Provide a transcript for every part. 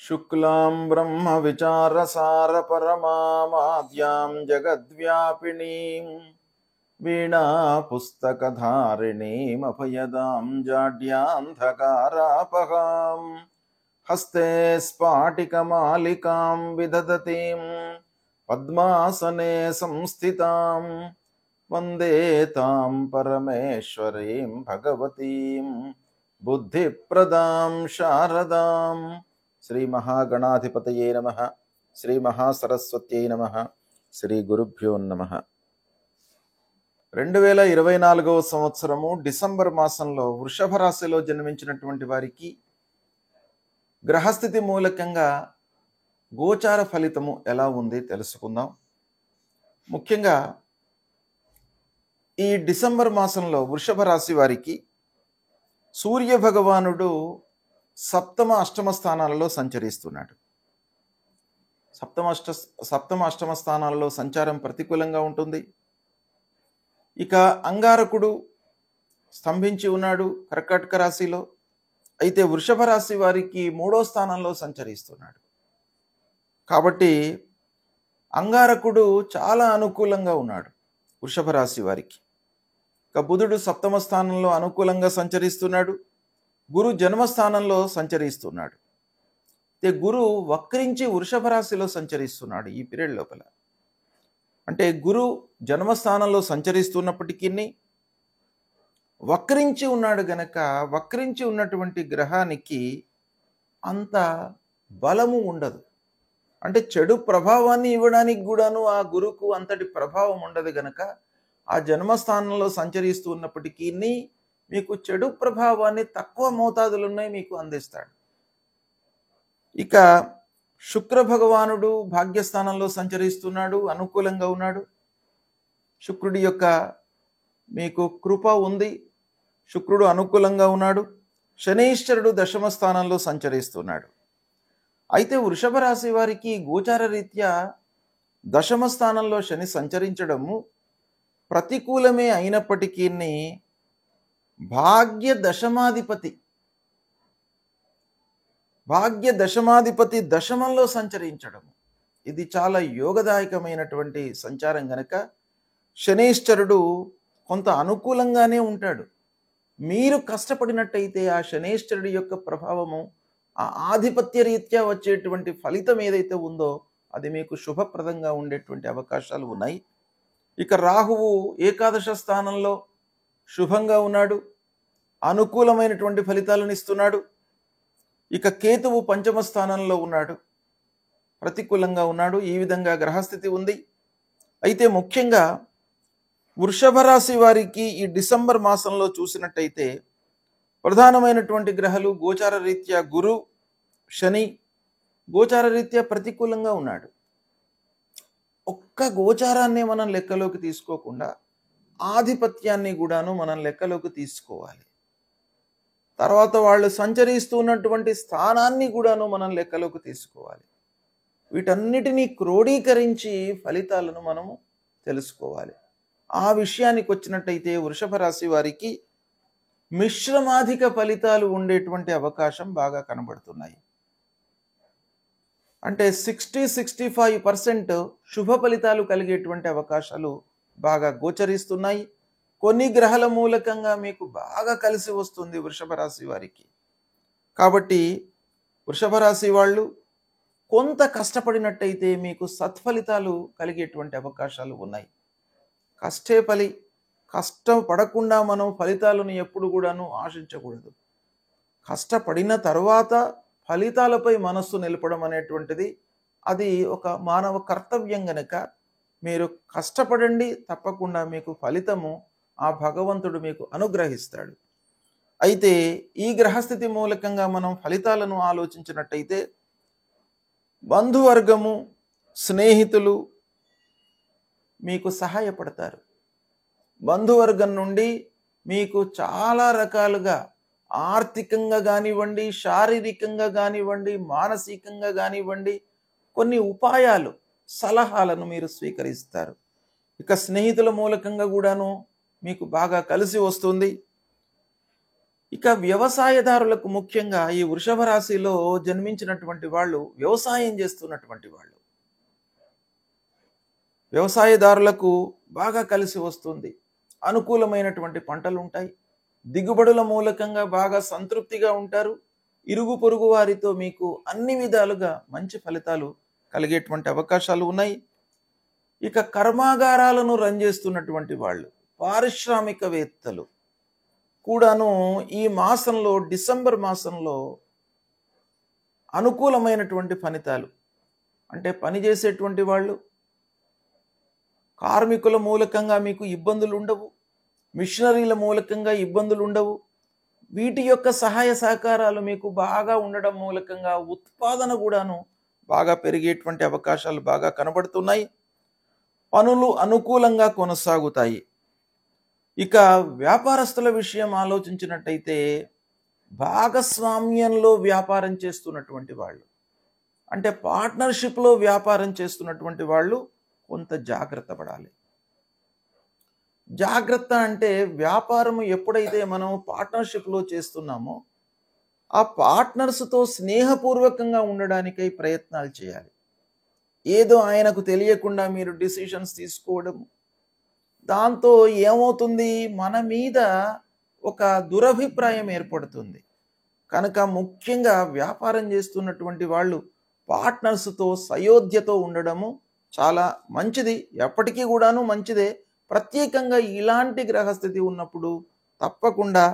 शुक्लां ब्रह्मविचारसारपरमामाद्यां जगद्व्यापिनीं वीणापुस्तकधारिणीमभयदां जाड्यान्धकारापहां हस्ते स्फाटिकमालिकां विदधतीं पद्मासने संस्थितां वन्दे तां परमेश्वरीं भगवतीं बुद्धिप्रदां शारदां। శ్రీ మహాగణాధిపతయే నమః. శ్రీ మహాసరస్వత్యై నమః. శ్రీ గురుభ్యో నమః. 2024 సంవత్సరము డిసెంబర్ మాసంలో వృషభ రాశిలో జన్మించినటువంటి వారికి గ్రహస్థితి మూలకంగా గోచార ఫలితము ఎలా ఉంది తెలుసుకుందాం. ముఖ్యంగా ఈ డిసెంబర్ మాసంలో వృషభ రాశి వారికి సూర్య భగవానుడు సప్తమ అష్టమ స్థానాలలో సంచరిస్తున్నాడు. సప్తమ అష్టమ స్థానాలలో సంచారం ప్రతికూలంగా ఉంటుంది. ఇక అంగారకుడు స్తంభించి ఉన్నాడు కర్కాటక రాశిలో. అయితే వృషభ రాశి వారికి 3వ స్థానంలో సంచరిస్తున్నాడు. కాబట్టి అంగారకుడు చాలా అనుకూలంగా ఉన్నాడు వృషభ రాశి వారికి. ఇక బుధుడు సప్తమ స్థానంలో అనుకూలంగా సంచరిస్తున్నాడు. గురు జన్మస్థానంలో సంచరిస్తున్నాడు. అయితే గురు వక్రించి వృషభ రాశిలో సంచరిస్తున్నాడు ఈ పీరియడ్ లోపల. అంటే గురు జన్మస్థానంలో సంచరిస్తున్నప్పటికీ వక్రించి ఉన్నాడు గనక వక్రించి ఉన్నటువంటి గ్రహానికి అంత బలము ఉండదు. అంటే చెడు ప్రభావాన్ని ఇవ్వడానికి కూడాను ఆ గురుకు అంతటి ప్రభావం ఉండదు గనక ఆ జన్మస్థానంలో సంచరిస్తూ ఉన్నప్పటికీ మీకు చెడు ప్రభావాన్ని తక్కువ మోతాదులున్నాయి మీకు అందిస్తాడు. ఇక శుక్ర భగవానుడు భాగ్యస్థానంలో సంచరిస్తున్నాడు, అనుకూలంగా ఉన్నాడు. శుక్రుడి యొక్క మీకు కృప ఉంది, శుక్రుడు అనుకూలంగా ఉన్నాడు. శనీశ్వరుడు దశమ స్థానంలో సంచరిస్తున్నాడు. అయితే వృషభ రాశి వారికి గోచార రీత్యా దశమ స్థానంలో శని సంచరించడము ప్రతికూలమే అయినప్పటికీ భాగ్య దశమాధిపతి దశమంలో సంచరించడం ఇది చాలా యోగదాయకమైనటువంటి సంచారం గనక శనీశ్వరుడు కొంత అనుకూలంగానే ఉంటాడు. మీరు కష్టపడినట్టయితే ఆ శనీశ్వరుడి యొక్క ప్రభావము ఆ ఆధిపత్య రీత్యా వచ్చేటువంటి ఫలితం ఏదైతే ఉందో అది మీకు శుభప్రదంగా ఉండేటువంటి అవకాశాలు ఉన్నాయి. ఇక రాహువు ఏకాదశ స్థానంలో శుభంగా ఉన్నాడు, అనుకూలమైనటువంటి ఫలితాలను ఇస్తున్నాడు. ఇక కేతువు పంచమ స్థానంలో ఉన్నాడు, ప్రతికూలంగా ఉన్నాడు. ఈ విధంగా గ్రహస్థితి ఉంది. అయితే ముఖ్యంగా వృషభ రాశి వారికి ఈ డిసెంబర్ మాసంలో చూసినట్టయితే ప్రధానమైనటువంటి గ్రహాలు గోచార రీత్యా గురు, శని గోచార రీత్యా ప్రతికూలంగా ఉన్నాడు. ఒక్క గోచారాన్ని మనం లెక్కలోకి తీసుకోకుండా ఆధిపత్యాన్ని కూడాను మనం లెక్కలోకి తీసుకోవాలి. తర్వాత వాళ్ళు సంచరిస్తున్నటువంటి స్థానాన్ని కూడాను మనం లెక్కలోకి తీసుకోవాలి. వీటన్నిటినీ క్రోడీకరించి ఫలితాలను మనము తెలుసుకోవాలి. ఆ విషయానికి వచ్చినట్టయితే వృషభ రాశి వారికి మిశ్రమాధిక ఫలితాలు ఉండేటువంటి అవకాశం బాగా కనబడుతున్నాయి. అంటే 60-65% శుభ ఫలితాలు కలిగేటువంటి అవకాశాలు బాగా గోచరిస్తున్నాయి. కొన్ని గ్రహాల మూలకంగా మీకు బాగా కలిసి వస్తుంది వృషభ రాశి వారికి. కాబట్టి వృషభ రాశి వాళ్ళు కొంత కష్టపడినట్టయితే మీకు సత్ఫలితాలు కలిగేటువంటి అవకాశాలు ఉన్నాయి. కష్టపడకుండా మనం ఫలితాలను ఎప్పుడు కూడాను ఆశించకూడదు. కష్టపడిన తర్వాత ఫలితాలపై మనస్సు నిలపడం అనేటువంటిది అది ఒక మానవ కర్తవ్యం గనక మీరు కష్టపడండి, తప్పకుండా మీకు ఫలితము ఆ భగవంతుడు మీకు అనుగ్రహిస్తాడు. అయితే ఈ గ్రహస్థితి మూలకంగా మనం ఫలితాలను ఆలోచించినట్టయితే బంధువర్గము, స్నేహితులు మీకు సహాయపడతారు. బంధువర్గం నుండి మీకు చాలా రకాలుగా ఆర్థికంగా కానివ్వండి, శారీరకంగా కానివ్వండి, మానసికంగా కానివ్వండి కొన్ని ఉపాయాలు, సలహాలను మీరు స్వీకరిస్తారు. ఇక స్నేహితుల మూలకంగా కూడాను మీకు బాగా కలిసి వస్తుంది. ఇక వ్యవసాయదారులకు ముఖ్యంగా ఈ వృషభ రాశిలో జన్మించినటువంటి వాళ్ళు, వ్యవసాయం చేస్తున్నటువంటి వాళ్ళు, వ్యవసాయదారులకు బాగా కలిసి వస్తుంది. అనుకూలమైనటువంటి పంటలు ఉంటాయి. దిగుబడుల మూలకంగా బాగా సంతృప్తిగా ఉంటారు. ఇరుగు పొరుగు వారితో మీకు అన్ని విధాలుగా మంచి ఫలితాలు కలిగేటువంటి అవకాశాలు ఉన్నాయి. ఇక కర్మాగారాలను రన్ చేస్తున్నటువంటి వాళ్ళు, పారిశ్రామికవేత్తలు కూడాను ఈ మాసంలో, డిసెంబర్ మాసంలో అనుకూలమైనటువంటి ఫలితాలు, అంటే పనిచేసేటువంటి వాళ్ళు, కార్మికుల మూలకంగా మీకు ఇబ్బందులు ఉండవు, మిషనరీల మూలకంగా ఇబ్బందులు ఉండవు. వీటి యొక్క సహాయ సహకారాలు మీకు బాగా ఉండడం మూలకంగా ఉత్పాదన కూడాను బాగా పెరిగేటువంటి అవకాశాలు బాగా కనబడుతున్నాయి. పనులు అనుకూలంగా కొనసాగుతాయి. ఇక వ్యాపారస్తుల విషయం ఆలోచించినట్టయితే, భాగస్వామ్యంలో వ్యాపారం చేస్తున్నటువంటి వాళ్ళు, అంటే పార్ట్నర్షిప్లో వ్యాపారం చేస్తున్నటువంటి వాళ్ళు కొంత జాగ్రత్త పడాలి. జాగ్రత్త అంటే వ్యాపారం ఎప్పుడైతే మనం పార్ట్నర్షిప్లో చేస్తున్నామో ఆ పార్ట్నర్స్తో స్నేహపూర్వకంగా ఉండడానికై ప్రయత్నాలు చేయాలి. ఏదో ఆయనకు తెలియకుండా మీరు డిసిషన్స్ తీసుకోవడం, దాంతో ఏమవుతుంది, మన మీద ఒక దురభిప్రాయం ఏర్పడుతుంది. కనుక ముఖ్యంగా వ్యాపారం చేస్తున్నటువంటి వాళ్ళు పార్ట్నర్స్తో సయోధ్యతో ఉండడము చాలా మంచిది. ఎప్పటికీ కూడాను మంచిదే. ప్రత్యేకంగా ఇలాంటి గ్రహస్థితి ఉన్నప్పుడు తప్పకుండా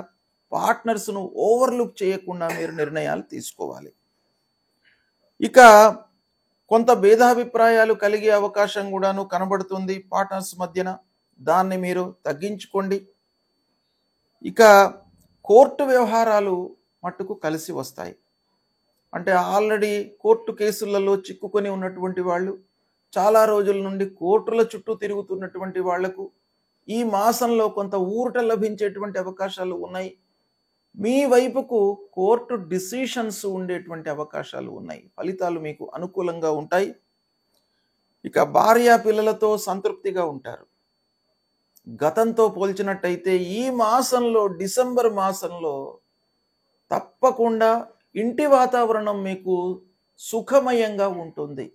పార్ట్నర్స్ను ఓవర్లుక్ చేయకుండా మీరు నిర్ణయాలు తీసుకోవాలి. ఇక కొంత భేదాభిప్రాయాలు కలిగే అవకాశం కూడాను కనబడుతుంది పార్ట్నర్స్ మధ్యన. దాన్ని మీరు తగ్గించుకోండి. ఇక కోర్టు వ్యవహారాలు మట్టుకు కలిసి వస్తాయి. అంటే ఆల్రెడీ కోర్టు కేసులలో చిక్కుకొని ఉన్నటువంటి వాళ్ళు, చాలా రోజుల నుండి కోర్టుల చుట్టూ తిరుగుతున్నటువంటి వాళ్లకు ఈ మాసంలో కొంత ఊరట లభించేటువంటి అవకాశాలు ఉన్నాయి. మీ వైపుకు కోర్టు డిసిషన్స్ ఉండేటువంటి అవకాశాలు ఉన్నాయి. ఫలితాలు మీకు అనుకూలంగా ఉంటాయి. ఇక భార్య పిల్లలతో సంతృప్తిగా ఉంటారు. గతంతో పోల్చినట్టయితే ఈ మాసంలో, డిసెంబర్ మాసంలో తప్పకుండా ఇంటి వాతావరణం మీకు సుఖమయంగా ఉంటుంది.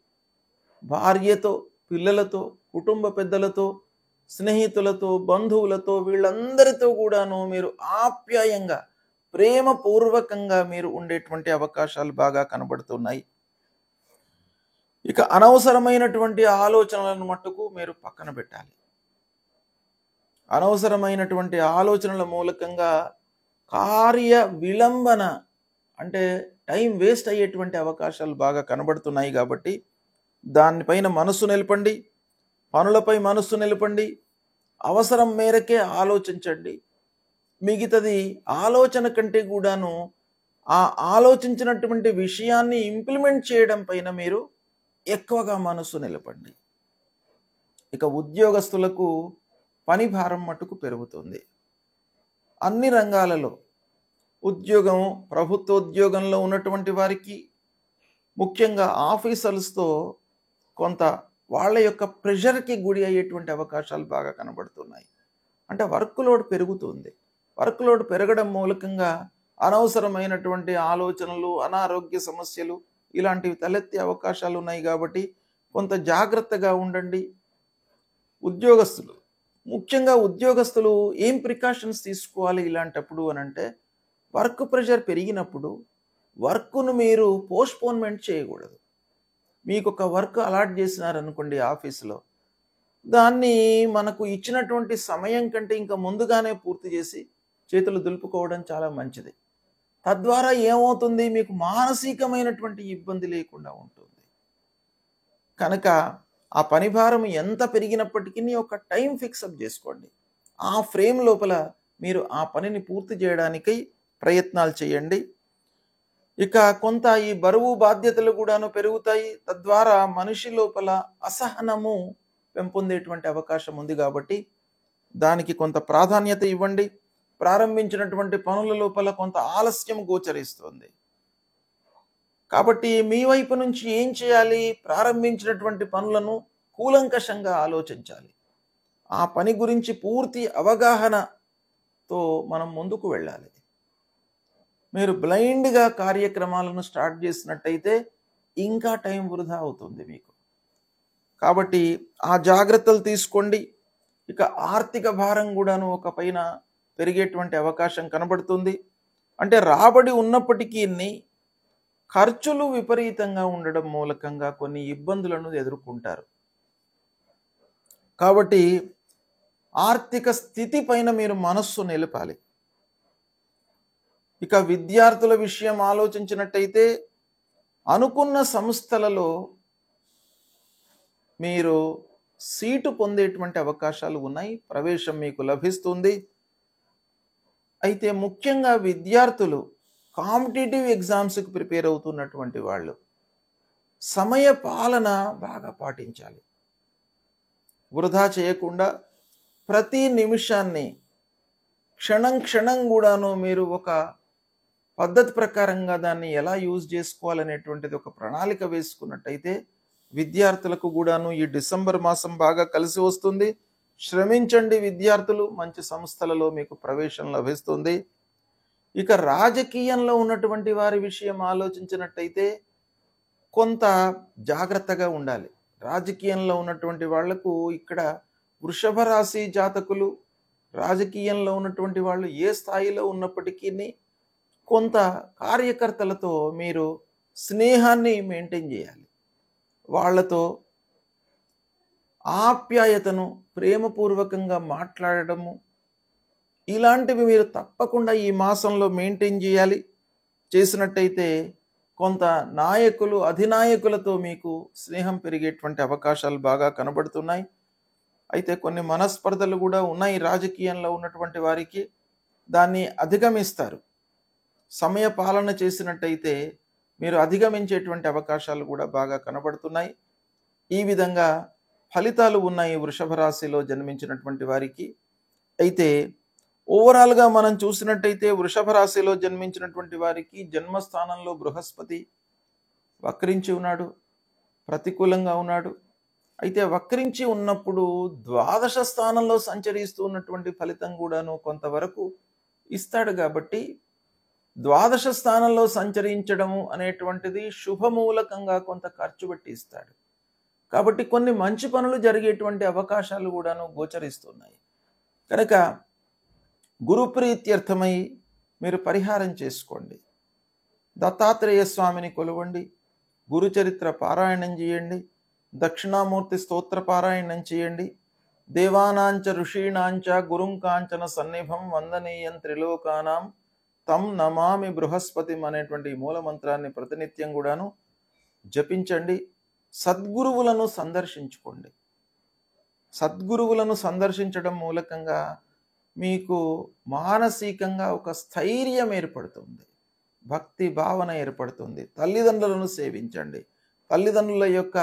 భార్యతో, పిల్లలతో, కుటుంబ పెద్దలతో, స్నేహితులతో, బంధువులతో, వీళ్ళందరితో కూడాను మీరు ఆప్యాయంగా, ప్రేమపూర్వకంగా మీరు ఉండేటువంటి అవకాశాలు బాగా కనబడుతున్నాయి. ఇక అనవసరమైనటువంటి ఆలోచనలను మట్టుకు మీరు పక్కన పెట్టాలి. అనవసరమైనటువంటి ఆలోచనల మూలకంగా కార్య విలంబన, అంటే టైం వేస్ట్ అయ్యేటువంటి అవకాశాలు బాగా కనబడుతున్నాయి. కాబట్టి దానిపైన మనస్సు నిలపండి, పనులపై మనస్సు నిలపండి, అవసరం మేరకే ఆలోచించండి. మిగతాది ఆలోచన కంటే కూడాను ఆ ఆలోచించినటువంటి విషయాన్ని ఇంప్లిమెంట్ చేయడం పైన మీరు ఎక్కువగా మనస్సు నిలపండి. ఇక ఉద్యోగస్తులకు పని భారం మట్టుకు పెరుగుతుంది. అన్ని రంగాలలో ఉద్యోగం, ప్రభుత్వ ఉద్యోగంలో ఉన్నటువంటి వారికి, ముఖ్యంగా ఆఫీసర్స్తో కొంత వాళ్ళ యొక్క ప్రెషర్కి గురి అయ్యేటువంటి అవకాశాలు బాగా కనబడుతున్నాయి. అంటే వర్క్ లోడ్ పెరుగుతుంది. వర్క్ లోడ్ పెరగడం మూలకంగా అనవసరమైనటువంటి ఆలోచనలు, అనారోగ్య సమస్యలు ఇలాంటివి తలెత్తే అవకాశాలు ఉన్నాయి. కాబట్టి కొంత జాగ్రత్తగా ఉండండి. ఉద్యోగస్తులు, ముఖ్యంగా ఉద్యోగస్తులు ఏం ప్రికాషన్స్ తీసుకోవాలి ఇలాంటప్పుడు అనంటే, వర్క్ ప్రెషర్ పెరిగినప్పుడు వర్క్ను మీరు పోస్ట్పోన్మెంట్ చేయకూడదు. మీకు ఒక వర్క్ అలాట్ చేసినారనుకోండి ఆఫీసులో, దాన్ని మనకు ఇచ్చినటువంటి సమయం కంటే ఇంకా ముందుగానే పూర్తి చేసి చేతులు దులుపుకోవడం చాలా మంచిది. తద్వారా ఏమవుతుంది, మీకు మానసికమైనటువంటి ఇబ్బంది లేకుండా ఉంటుంది. కనుక ఆ పని భారం ఎంత పెరిగినప్పటికీ ఒక టైం ఫిక్సప్ చేసుకోండి. ఆ ఫ్రేమ్ లోపల మీరు ఆ పనిని పూర్తి చేయడానికై ప్రయత్నాలు చేయండి. ఇక కొంత ఈ బరువు బాధ్యతలు కూడాను పెరుగుతాయి. తద్వారా మనిషి లోపల అసహనము పెంపొందేటువంటి అవకాశం ఉంది. కాబట్టి దానికి కొంత ప్రాధాన్యత ఇవ్వండి. ప్రారంభించినటువంటి పనుల లోపల కొంత ఆలస్యం గోచరిస్తుంది. కాబట్టి మీ వైపు నుంచి ఏం చేయాలి, ప్రారంభించినటువంటి పనులను కూలంకషంగా ఆలోచించాలి. ఆ పని గురించి పూర్తి అవగాహనతో మనం ముందుకు వెళ్ళాలి. మీరు బ్లైండ్గా కార్యక్రమాలను స్టార్ట్ చేసినట్టయితే ఇంకా టైం వృధా అవుతుంది మీకు. కాబట్టి ఆ జాగ్రత్తలు తీసుకోండి. ఇక ఆర్థిక భారం కూడాను ఒక పైన పెరిగేటువంటి అవకాశం కనబడుతుంది. అంటే రాబడి ఉన్నప్పటికీ ఖర్చులు విపరీతంగా ఉండడం మూలకంగా కొన్ని ఇబ్బందులను ఎదుర్కొంటారు. కాబట్టి ఆర్థిక స్థితి పైన మీరు మనస్సు నిలపాలి. ఇక విద్యార్థుల విషయం ఆలోచించినట్టయితే అనుకున్న సంస్థలలో మీరు సీటు పొందేటువంటి అవకాశాలు ఉన్నాయి. ప్రవేశం మీకు లభిస్తుంది. అయితే ముఖ్యంగా విద్యార్థులు కాంపిటేటివ్ ఎగ్జామ్స్కి ప్రిపేర్ అవుతున్నటువంటి వాళ్ళు సమయ పాలన బాగా పాటించాలి. వృధా చేయకుండా ప్రతి నిమిషాన్ని క్షణం క్షణం కూడాను మీరు ఒక పద్ధతి ప్రకారంగా దాన్ని ఎలా యూజ్ చేసుకోవాలనేటువంటిది ఒక ప్రణాళిక వేసుకున్నట్టయితే విద్యార్థులకు కూడాను ఈ డిసెంబర్ మాసం బాగా కలిసి వస్తుంది. శ్రమించండి విద్యార్థులు, మంచి సంస్థలలో మీకు ప్రవేశం లభిస్తుంది. ఇక రాజకీయంలో ఉన్నటువంటి వారి విషయం ఆలోచించినట్టయితే కొంత జాగ్రత్తగా ఉండాలి. రాజకీయంలో ఉన్నటువంటి వాళ్లకు ఇక్కడ వృషభ రాశి జాతకులు రాజకీయంలో ఉన్నటువంటి వాళ్ళు ఏ స్థాయిలో ఉన్నప్పటికీ కొంత కార్యకర్తలతో మీరు స్నేహాన్ని మెయింటైన్ చేయాలి. వాళ్ళతో ఆప్యాయతను ప్రేమపూర్వకంగా మాట్లాడడము ఇలాంటివి మీరు తప్పకుండా ఈ మాసంలో మెయింటైన్ చేయాలి. చేసినట్టయితే కొంత నాయకులు అధినాయకులతో మీకు స్నేహం పెరిగేటువంటి అవకాశాలు బాగా కనబడుతున్నాయి. అయితే కొన్ని మనస్పర్ధలు కూడా ఉన్నాయి రాజకీయంలో ఉన్నటువంటి వారికి. దాన్ని అధిగమిస్తారు. సమయ పాలన చేసినట్టయితే మీరు అధిగమించేటువంటి అవకాశాలు కూడా బాగా కనబడుతున్నాయి. ఈ విధంగా ఫలితాలు ఉన్నాయి వృషభ రాశిలో జన్మించినటువంటి వారికి. అయితే ఓవరాల్గా మనం చూసినట్టయితే వృషభ రాశిలో జన్మించినటువంటి వారికి జన్మస్థానంలో బృహస్పతి వక్రించి ఉన్నాడు, ప్రతికూలంగా ఉన్నాడు. అయితే వక్రించి ఉన్నప్పుడు ద్వాదశ స్థానంలో సంచరిస్తూ ఉన్నటువంటి ఫలితం కూడాను కొంతవరకు ఇస్తాడు. కాబట్టి ద్వాదశ స్థానంలో సంచరించడము అనేటువంటిది శుభమూలకంగా కొంత ఖర్చు పెట్టి ఇస్తాడు. కాబట్టి కొన్ని మంచి పనులు జరిగేటువంటి అవకాశాలు కూడాను గోచరిస్తున్నాయి. కనుక గురుప్రీత్యర్థమై మీరు పరిహారం చేసుకోండి. దత్తాత్రేయ స్వామిని కొలవండి, గురుచరిత్ర పారాయణం చేయండి, దక్షిణామూర్తి స్తోత్ర పారాయణం చేయండి. దేవానాంచ ఋషీణాంచ గురుం కాంచన సన్నిభం వందనీయం త్రిలోకానాం తం నమామి బృహస్పతిం అనేటువంటి మూలమంత్రాన్ని ప్రతినిత్యం కూడాను జపించండి. సద్గురువులను సందర్శించుకోండి. సద్గురువులను సందర్శించడం మూలకంగా మీకు మానసికంగా ఒక స్థైర్యం ఏర్పడుతుంది, భక్తి భావన ఏర్పడుతుంది. తల్లిదండ్రులను సేవించండి. తల్లిదండ్రుల యొక్క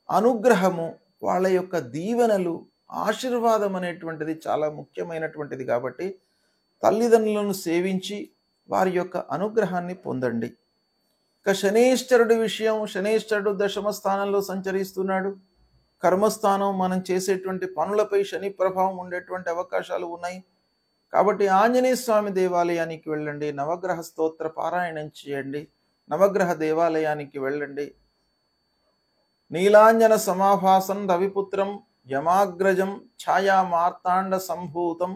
అనుగ్రహము, వాళ్ళ యొక్క దీవెనలు, ఆశీర్వాదం అనేటువంటిది చాలా ముఖ్యమైనటువంటిది. కాబట్టి తల్లిదండ్రులను సేవించి వారి యొక్క అనుగ్రహాన్ని పొందండి. ఇక శనీశ్వరుడి విషయం, శనీశ్వరుడు దశమ స్థానంలో సంచరిస్తున్నాడు. కర్మస్థానం, మనం చేసేటువంటి పనులపై శని ప్రభావం ఉండేటువంటి అవకాశాలు ఉన్నాయి. కాబట్టి ఆంజనేయ స్వామి దేవాలయానికి వెళ్ళండి, నవగ్రహ స్తోత్ర పారాయణం చేయండి, నవగ్రహ దేవాలయానికి వెళ్ళండి. నీలాంజన సమాభాసం రవిపుత్రం యమాగ్రజం ఛాయా మార్తాండ సంభూతం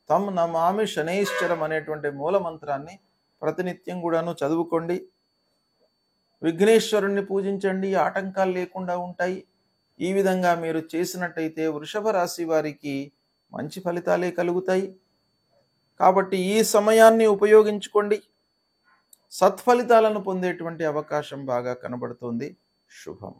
తం నమామి శనైశ్చరం అనేటువంటి మూలమంత్రాన్ని ప్రతినిత్యం కూడాను చదువుకోండి. విఘ్నేశ్వరుణ్ణి పూజించండి, ఆటంకాలు లేకుండా ఉంటాయి. ఈ విధంగా మీరు చేసినట్టయితే వృషభ రాశి వారికి మంచి ఫలితాలే కలుగుతాయి. కాబట్టి ఈ సమయాన్ని ఉపయోగించుకోండి. సత్ఫలితాలను పొందేటువంటి అవకాశం బాగా కనబడుతుంది. శుభం.